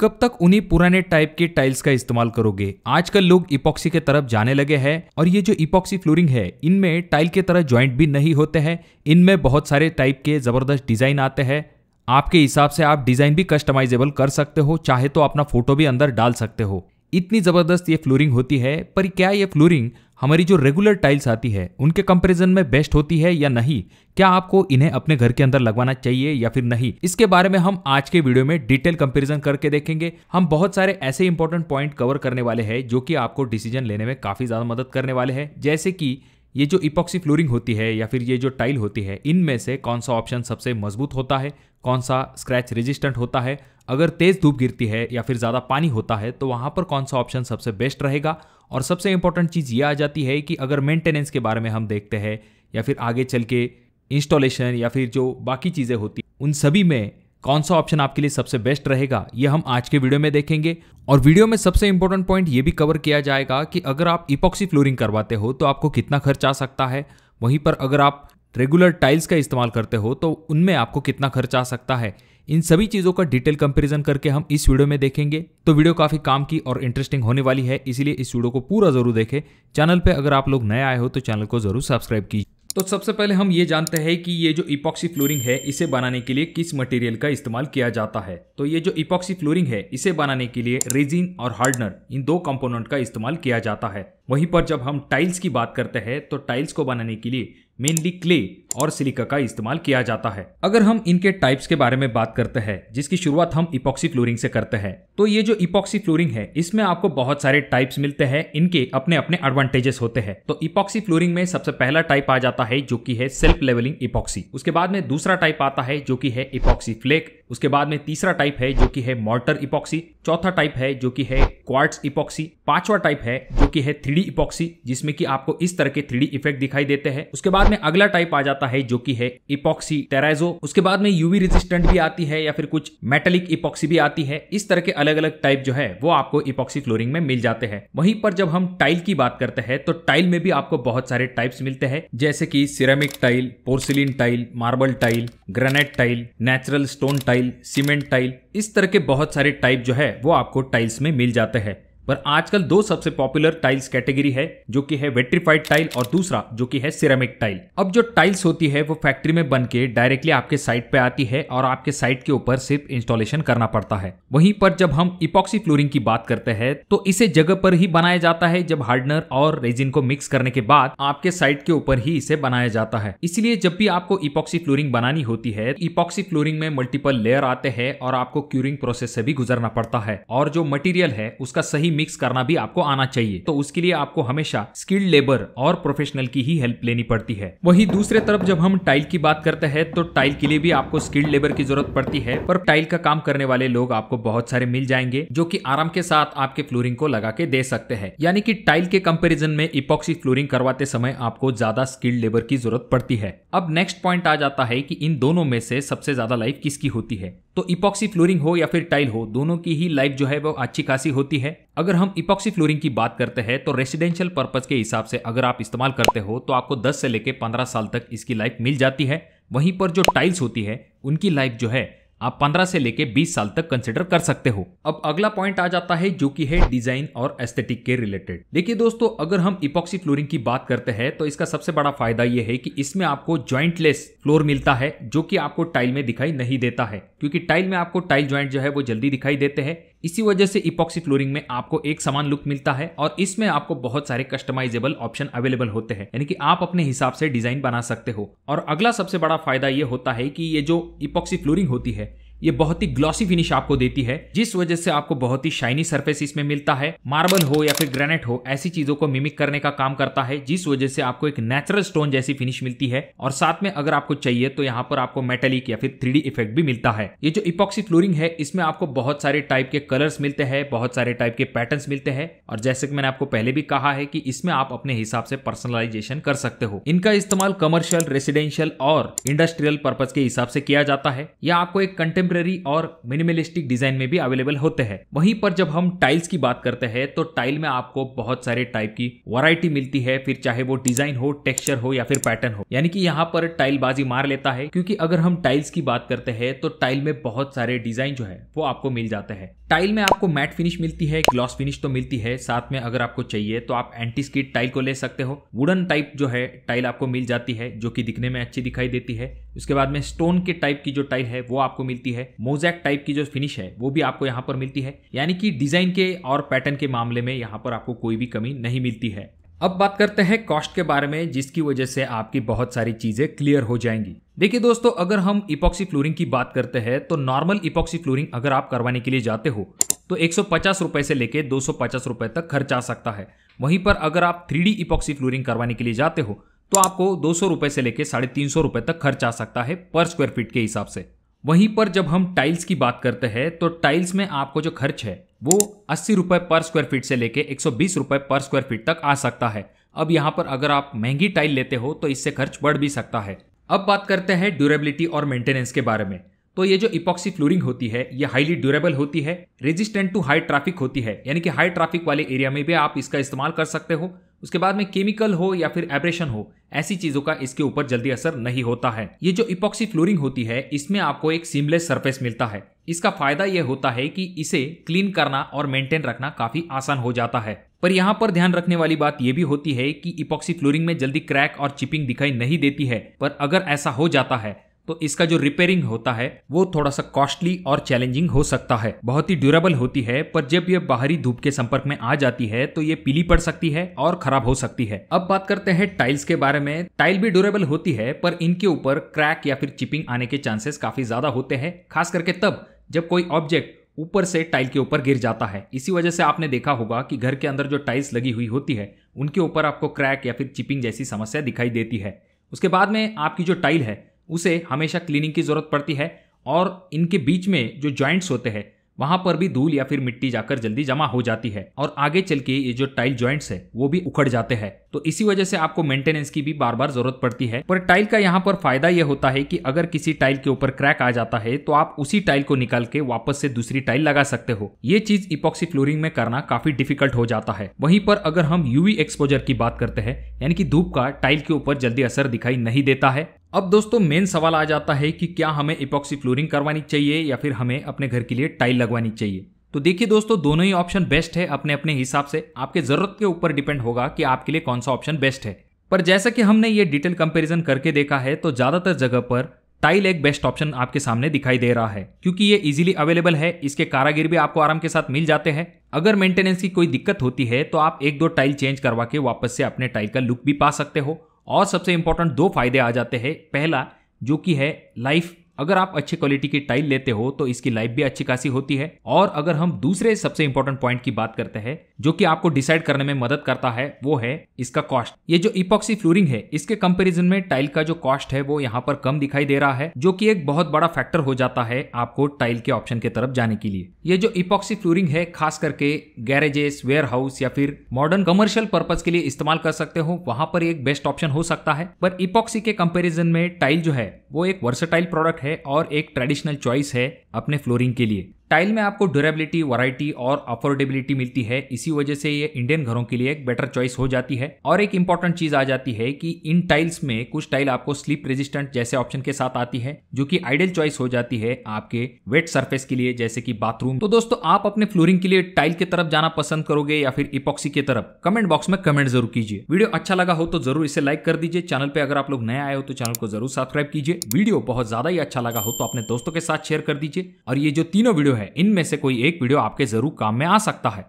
कब तक उन्हीं पुराने टाइप के टाइल्स का इस्तेमाल करोगे? आजकल लोग इपॉक्सी के तरफ जाने लगे हैं और ये जो इपॉक्सी फ्लोरिंग है इनमें टाइल के तरह जॉइंट भी नहीं होते हैं। इनमें बहुत सारे टाइप के जबरदस्त डिजाइन आते हैं। आपके हिसाब से आप डिजाइन भी कस्टमाइजेबल कर सकते हो, चाहे तो अपना फोटो भी अंदर डाल सकते हो। इतनी जबरदस्त ये फ्लोरिंग होती है। पर क्या ये फ्लोरिंग हमारी जो रेगुलर टाइल्स आती है उनके कंपैरिजन में बेस्ट होती है या नहीं? क्या आपको इन्हें अपने घर के अंदर लगवाना चाहिए या फिर नहीं? इसके बारे में हम आज के वीडियो में डिटेल कंपैरिजन करके देखेंगे। हम बहुत सारे ऐसे इंपॉर्टेंट पॉइंट कवर करने वाले हैं जो कि आपको डिसीजन लेने में काफी ज्यादा मदद करने वाले हैं। जैसे कि ये जो इपॉक्सी फ्लोरिंग होती है या फिर ये जो टाइल होती है, इनमें से कौन सा ऑप्शन सबसे मजबूत होता है, कौन सा स्क्रैच रेजिस्टेंट होता है, अगर तेज धूप गिरती है या फिर ज़्यादा पानी होता है तो वहाँ पर कौन सा ऑप्शन सबसे बेस्ट रहेगा। और सबसे इंपॉर्टेंट चीज़ ये आ जाती है कि अगर मेंटेनेंस के बारे में हम देखते हैं या फिर आगे चल के इंस्टॉलेशन या फिर जो बाकी चीज़ें होती हैं उन सभी में कौन सा ऑप्शन आपके लिए सबसे बेस्ट रहेगा, ये हम आज के वीडियो में देखेंगे। और वीडियो में सबसे इंपॉर्टेंट पॉइंट ये भी कवर किया जाएगा कि अगर आप इपॉक्सी फ्लोरिंग करवाते हो तो आपको कितना खर्च आ सकता है, वहीं पर अगर आप रेगुलर टाइल्स का इस्तेमाल करते हो तो उनमें आपको कितना खर्च आ सकता है। इन सभी चीज़ों का डिटेल कंपैरिजन करके हम इस वीडियो में देखेंगे। तो वीडियो काफ़ी काम की और इंटरेस्टिंग होने वाली है, इसीलिए इस वीडियो को पूरा ज़रूर देखें। चैनल पे अगर आप लोग नए आए हो तो चैनल को ज़रूर सब्सक्राइब कीजिए। तो सबसे पहले हम ये जानते हैं कि ये जो इपॉक्सी फ्लोरिंग है इसे बनाने के लिए किस मटेरियल का इस्तेमाल किया जाता है। तो ये जो इपॉक्सी फ्लोरिंग है इसे बनाने के लिए रेजिन और हार्डनर इन दो कंपोनेंट का इस्तेमाल किया जाता है। वहीं पर जब हम टाइल्स की बात करते हैं तो टाइल्स को बनाने के लिए मेनली क्ले और सिलिका का इस्तेमाल किया जाता है। अगर हम इनके टाइप्स के बारे में बात करते हैं जिसकी शुरुआत हम इपॉक्सी फ्लोरिंग से करते हैं, तो ये जो इपॉक्सी फ्लोरिंग है इसमें आपको बहुत सारे टाइप्स मिलते हैं। इनके अपने अपने एडवांटेजेस होते हैं। तो इपॉक्सी फ्लोरिंग में सबसे पहला टाइप आ जाता है जो कि है सेल्फ लेवलिंग इपॉक्सी। उसके बाद में दूसरा टाइप आता है जो कि है इपॉक्सी फ्लेक। उसके बाद में तीसरा टाइप है जो कि है मॉर्टर इपॉक्सी। चौथा टाइप है जो कि है क्वार्ट्ज इपॉक्सी। पांचवा टाइप है जो कि है 3D इपॉक्सी, जिसमें कि आपको इस तरह के 3D इफेक्ट दिखाई देते हैं। उसके बाद में अगला टाइप आ जाता है जो कि है इपॉक्सी टेराजो। उसके बाद में यूवी रेजिस्टेंट भी आती है या फिर कुछ मेटेलिक इपॉक्सी भी आती है। इस तरह के अलग अलग टाइप जो है वो आपको इपॉक्सी फ्लोरिंग में मिल जाते हैं। वहीं पर जब हम टाइल की बात करते हैं तो टाइल में भी आपको बहुत सारे टाइप्स मिलते हैं, जैसे कि ceramic tile, porcelain tile, marble tile, granite tile, natural stone tile, cement tile. इस तरह के बहुत सारे टाइप जो है वो आपको टाइल्स में मिल जाते हैं। पर आजकल दो सबसे पॉपुलर टाइल्स कैटेगरी है जो कि है वेट्रीफाइड टाइल और दूसरा जो कि है सिरेमिक टाइल। अब जो टाइल्स होती है वो फैक्ट्री में बन के डायरेक्टली आपके साइट पे आती है और आपके साइट के ऊपर सिर्फ इंस्टॉलेशन करना पड़ता है। वहीं पर जब हम इपॉक्सी फ्लोरिंग की बात करते हैं तो इसे जगह पर ही बनाया जाता है, जब हार्डनर और रेजिन को मिक्स करने के बाद आपके साइट के ऊपर ही इसे बनाया जाता है। इसलिए जब भी आपको इपॉक्सी फ्लोरिंग बनानी होती है, इपॉक्सी फ्लोरिंग में मल्टीपल लेयर आते हैं और आपको क्यूरिंग प्रोसेस से भी गुजरना पड़ता है और जो मटेरियल है उसका सही मिक्स करना भी आपको आना चाहिए। तो उसके लिए आपको हमेशा स्किल्ड लेबर और प्रोफेशनल की ही हेल्प लेनी पड़ती है। वहीं दूसरे तरफ जब हम टाइल की बात करते हैं तो टाइल के लिए भी आपको स्किल्ड लेबर की जरूरत पड़ती है, पर टाइल का काम करने वाले लोग आपको बहुत सारे मिल जाएंगे जो कि आराम के साथ आपके फ्लोरिंग को लगा के दे सकते हैं। यानी कि टाइल के कंपैरिजन में इपॉक्सी फ्लोरिंग करवाते समय आपको ज्यादा स्किल्ड लेबर की जरूरत पड़ती है। अब नेक्स्ट पॉइंट आ जाता है कि इन दोनों में से सबसे ज्यादा लाइफ किसकी होती है। तो इपॉक्सी फ्लोरिंग हो या फिर टाइल हो, दोनों की ही लाइफ जो है वो अच्छी खासी होती है। अगर हम इपॉक्सी फ्लोरिंग की बात करते हैं तो रेसिडेंशियल पर्पस के हिसाब से अगर आप इस्तेमाल करते हो तो आपको 10 से लेके 15 साल तक इसकी लाइफ मिल जाती है। वहीं पर जो टाइल्स होती है उनकी लाइफ जो है आप 15 से लेके 20 साल तक कंसिडर कर सकते हो। अब अगला पॉइंट आ जाता है जो कि है डिजाइन और एस्थेटिक के रिलेटेड। देखिए दोस्तों, अगर हम इपॉक्सी फ्लोरिंग की बात करते हैं तो इसका सबसे बड़ा फायदा यह है कि इसमें आपको जॉइंटलेस फ्लोर मिलता है जो कि आपको टाइल में दिखाई नहीं देता है, क्योंकि टाइल में आपको टाइल जॉइंट जो है वो जल्दी दिखाई देते हैं। इसी वजह से इपॉक्सी फ्लोरिंग में आपको एक समान लुक मिलता है और इसमें आपको बहुत सारे कस्टमाइजेबल ऑप्शन अवेलेबल होते हैं, यानी कि आप अपने हिसाब से डिजाइन बना सकते हो। और अगला सबसे बड़ा फायदा ये होता है कि ये जो इपॉक्सी फ्लोरिंग होती है ये बहुत ही ग्लॉसी फिनिश आपको देती है, जिस वजह से आपको बहुत ही शाइनी सरफेस इसमें मिलता है। मार्बल हो या फिर ग्रेनाइट हो, ऐसी चीजों को मिमिक करने का काम करता है, जिस वजह से आपको एक नेचुरल स्टोन जैसी फिनिश मिलती है। और साथ में अगर आपको चाहिए तो यहाँ पर आपको मेटेलिक या फिर 3D इफेक्ट भी मिलता है। ये जो इपॉक्सी फ्लोरिंग है इसमें आपको बहुत सारे टाइप के कलर्स मिलते हैं, बहुत सारे टाइप के पैटर्न्स मिलते हैं और जैसे कि मैंने आपको पहले भी कहा है कि इसमें आप अपने हिसाब से पर्सनलाइजेशन कर सकते हो। इनका इस्तेमाल कमर्शियल, रेसिडेंशियल और इंडस्ट्रियल पर्पज के हिसाब से किया जाता है, या आपको एक कंटेम्प्रेरी कंटेम्प्रेरी और मिनिमलिस्टिक डिजाइन में भी अवेलेबल होते हैं। वहीं पर जब हम टाइल्स की बात करते हैं तो टाइल में आपको बहुत सारे टाइप की वैरायटी मिलती है, फिर चाहे वो डिजाइन हो, टेक्सचर हो या फिर पैटर्न हो। यानी कि यहाँ पर टाइल बाजी मार लेता है, क्योंकि अगर हम टाइल्स की बात करते हैं तो टाइल में बहुत सारे डिजाइन जो है वो आपको मिल जाते हैं। टाइल में आपको मैट फिनिश मिलती है, ग्लॉस फिनिश तो मिलती है, साथ में अगर आपको चाहिए तो आप एंटी स्किड टाइल को ले सकते हो। वुडन टाइप जो है टाइल आपको मिल जाती है, जो कि दिखने में अच्छी दिखाई देती है। उसके बाद में स्टोन के टाइप की जो टाइल है वो आपको मिलती है। मोज़ैक टाइप की जो फिनिश है वो भी आपको यहाँ पर मिलती है। यानी कि डिजाइन के और पैटर्न के मामले में यहाँ पर आपको कोई भी कमी नहीं मिलती है। अब बात करते हैं कॉस्ट के बारे में, जिसकी वजह से आपकी बहुत सारी चीजें क्लियर हो जाएंगी। देखिए दोस्तों, अगर हम इपॉक्सी फ्लोरिंग की बात करते हैं तो नॉर्मल इपॉक्सी फ्लोरिंग अगर आप करवाने के लिए जाते हो तो 150 रुपए से लेके 250 रुपए तक खर्च आ सकता है। वहीं पर अगर आप 3D इपॉक्सी फ्लोरिंग करवाने के लिए जाते हो तो आपको 200 रुपए से लेके 350 रुपए तक खर्च आ सकता है पर स्क्वायर फीट के हिसाब से। वहीं पर जब हम टाइल्स की बात करते हैं तो टाइल्स में आपको जो खर्च है वो 80 रुपए पर स्क्वायर फीट से लेके 120 रुपए पर स्क्वायर फीट तक आ सकता है। अब यहाँ पर अगर आप महंगी टाइल लेते हो तो इससे खर्च बढ़ भी सकता है। अब बात करते हैं ड्यूरेबिलिटी और मेंटेनेंस के बारे में। तो ये जो इपॉक्सी फ्लोरिंग होती है ये हाईली ड्यूरेबल होती है, रेजिस्टेंट टू हाई ट्रैफिक होती है, यानी कि हाई ट्रैफिक वाले एरिया में भी आप इसका इस्तेमाल कर सकते हो। उसके बाद में केमिकल हो या फिर एब्रेशन हो, ऐसी चीजों का इसके ऊपर जल्दी असर नहीं होता है। ये जो इपॉक्सी फ्लोरिंग होती है इसमें आपको एक सीमलेस सरफेस मिलता है। इसका फायदा यह होता है कि इसे क्लीन करना और मेंटेन रखना काफी आसान हो जाता है। पर यहाँ पर ध्यान रखने वाली बात यह भी होती है कि इपॉक्सी फ्लोरिंग में जल्दी क्रैक और चिपिंग दिखाई नहीं देती है, पर अगर ऐसा हो जाता है तो इसका जो रिपेयरिंग होता है वो थोड़ा सा कॉस्टली और चैलेंजिंग हो सकता है। बहुत ही ड्यूरेबल होती है, पर जब ये बाहरी धूप के संपर्क में आ जाती है तो ये पीली पड़ सकती है और खराब हो सकती है। अब बात करते हैं टाइल्स के बारे में। टाइल भी ड्यूरेबल होती है, पर इनके ऊपर क्रैक या फिर चिपिंग आने के चांसेस काफी ज्यादा होते हैं, खास करके तब जब कोई ऑब्जेक्ट ऊपर से टाइल के ऊपर गिर जाता है। इसी वजह से आपने देखा होगा कि घर के अंदर जो टाइल्स लगी हुई होती है उनके ऊपर आपको क्रैक या फिर चिपिंग जैसी समस्या दिखाई देती है। उसके बाद में आपकी जो टाइल है उसे हमेशा क्लीनिंग की जरूरत पड़ती है, और इनके बीच में जो जॉइंट्स होते हैं वहां पर भी धूल या फिर मिट्टी जाकर जल्दी जमा हो जाती है, और आगे चल के ये जो टाइल जॉइंट्स है वो भी उखड़ जाते हैं। तो इसी वजह से आपको मेंटेनेंस की भी बार बार जरूरत पड़ती है। पर टाइल का यहाँ पर फायदा यह होता है कि अगर किसी टाइल के ऊपर क्रैक आ जाता है तो आप उसी टाइल को निकाल के वापस से दूसरी टाइल लगा सकते हो। ये चीज इपॉक्सी फ्लोरिंग में करना काफी डिफिकल्ट हो जाता है। वहीं पर अगर हम यूवी एक्सपोजर की बात करते हैं, यानी कि धूप का टाइल के ऊपर जल्दी असर दिखाई नहीं देता है। अब दोस्तों मेन सवाल आ जाता है कि क्या हमें इपॉक्सी फ्लोरिंग करवानी चाहिए या फिर हमें अपने घर के लिए टाइल लगवानी चाहिए। तो देखिए दोस्तों, दोनों ही ऑप्शन बेस्ट है अपने अपने हिसाब से। आपके जरूरत के ऊपर डिपेंड होगा कि आपके लिए कौन सा ऑप्शन बेस्ट है। पर जैसा कि हमने ये डिटेल कंपैरिजन करके देखा है तो ज्यादातर जगह पर टाइल एक बेस्ट ऑप्शन आपके सामने दिखाई दे रहा है, क्योंकि ये इजीली अवेलेबल है। इसके कारागिर भी आपको आराम के साथ मिल जाते हैं। अगर मेंटेनेंस की कोई दिक्कत होती है तो आप 1-2 टाइल चेंज करवा के वापस से अपने टाइल का लुक भी पा सकते हो। और सबसे इंपॉर्टेंट 2 फायदे आ जाते हैं। पहला जो कि है लाइफ, अगर आप अच्छी क्वालिटी की टाइल लेते हो तो इसकी लाइफ भी अच्छी खासी होती है। और अगर हम दूसरे सबसे इंपॉर्टेंट पॉइंट की बात करते हैं जो कि आपको डिसाइड करने में मदद करता है, वो है इसका कॉस्ट। ये जो इपॉक्सी फ्लोरिंग है इसके कंपैरिजन में टाइल का जो कॉस्ट है वो यहाँ पर कम दिखाई दे रहा है, जो कि एक बहुत बड़ा फैक्टर हो जाता है आपको टाइल के ऑप्शन की तरफ जाने के लिए। ये जो इपॉक्सी फ्लोरिंग है खास करके गैरेजेस, वेयर हाउस या फिर मॉडर्न कमर्शियल पर्पज के लिए इस्तेमाल कर सकते हो, वहां पर एक बेस्ट ऑप्शन हो सकता है। पर इपॉक्सी के कंपैरिजन में टाइल जो है वो एक वर्सेटाइल प्रोडक्ट है और एक ट्रेडिशनल चॉइस है अपने फ्लोरिंग के लिए। टाइल में आपको ड्यूरेबिलिटी, वैरायटी और अफोर्डेबिलिटी मिलती है, इसी वजह से ये इंडियन घरों के लिए एक बेटर चॉइस हो जाती है। और एक इंपॉर्टेंट चीज आ जाती है कि इन टाइल्स में कुछ टाइल आपको स्लिप रेजिस्टेंट जैसे ऑप्शन के साथ आती है, जो कि आइडियल चॉइस हो जाती है आपके वेट सरफेस के लिए, जैसे कि बाथरूम। तो दोस्तों, आप अपने फ्लोरिंग के लिए टाइल की तरफ जाना पसंद करोगे या फिर इपॉक्सी की तरफ? कमेंट बॉक्स में कमेंट जरूर कीजिए। वीडियो अच्छा लगा हो तो जरूर इसे लाइक कर दीजिए। चैनल पे अगर आप लोग नए आए हो तो चैनल को जरूर सब्सक्राइब कीजिए। वीडियो बहुत ज्यादा ही अच्छा लगा हो तो अपने दोस्तों के साथ शेयर कर दीजिए। और ये जो तीनों वीडियो है इनमें से कोई एक वीडियो आपके जरूर काम में आ सकता है।